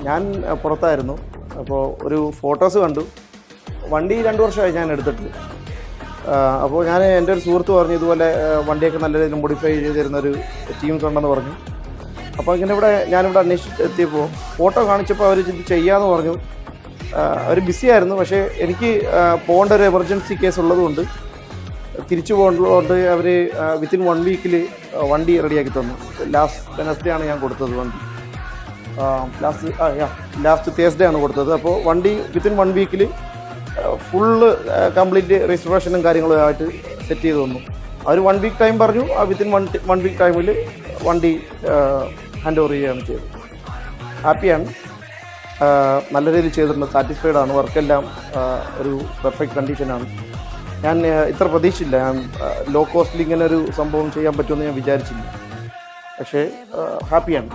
ഞാൻ പുറത്തായിരുന്നു. അപ്പോൾ ഒരു ഫോട്ടോസ് കണ്ടു. വണ്ടി 2 വർഷമായി ഞാൻ എടുത്തിട്ട്. അപ്പോൾ ഞാൻ എൻ്റെ ഒരു സുഹൃത്ത് പറഞ്ഞു ഇതുപോലെ വണ്ടിയൊക്കെ നല്ല രീതിയിൽ മോഡിഫൈ ചെയ്ത് തരുന്നൊരു ടീംസ് ഉണ്ടെന്ന് പറഞ്ഞു. അപ്പോൾ ഇങ്ങനെ ഞാനിവിടെ അന്വേഷിച്ച് എത്തിയപ്പോൾ ഫോട്ടോ കാണിച്ചപ്പോൾ അവർ ഇത് ചെയ്യാമെന്ന് പറഞ്ഞു. അവർ ബിസി ആയിരുന്നു. പക്ഷേ എനിക്ക് പോകേണ്ട ഒരു എമർജൻസി കേസ് ഉള്ളതുകൊണ്ട് തിരിച്ചു പോകേണ്ടതുകൊണ്ട് അവർ വിത്തിൻ 1 വീക്കിൽ വണ്ടി റെഡിയാക്കി തന്നു. ലാസ്റ്റ് വെനസ്ഡേ ആണ് ഞാൻ കൊടുത്തത് വണ്ടി. ലാസ്റ്റ് തേഴ്സ്ഡേ ആണ് കൊടുത്തത്. അപ്പോൾ വണ്ടി വിത്തിൻ 1 വീക്കിൽ ഫുള്ള് കംപ്ലീറ്റ് രജിസ്ട്രേഷനും കാര്യങ്ങളും ആയിട്ട് സെറ്റ് ചെയ്ത് തന്നു. അവർ 1 വീക്ക് ടൈം പറഞ്ഞു. ആ വിത്തിൻ 1 വീക്ക് ടൈമിൽ വണ്ടി ഹാൻഡ് ഓവർ ചെയ്യുകയാണ് ചെയ്തത്. ഹാപ്പിയാണ്. നല്ല രീതിയിൽ ചെയ്തിട്ടുണ്ട്. സാറ്റിസ്ഫൈഡ് ആണ്. വർക്കെല്ലാം ഒരു പെർഫെക്റ്റ് കണ്ടീഷനാണ്. ഞാൻ ഇത്ര പ്രതീക്ഷിച്ചില്ല. ഞാൻ ലോ കോസ്റ്റിൽ ഇങ്ങനെ ഒരു സംഭവം ചെയ്യാൻ പറ്റുമെന്ന് ഞാൻ വിചാരിച്ചില്ല. പക്ഷേ ഹാപ്പിയാണ്.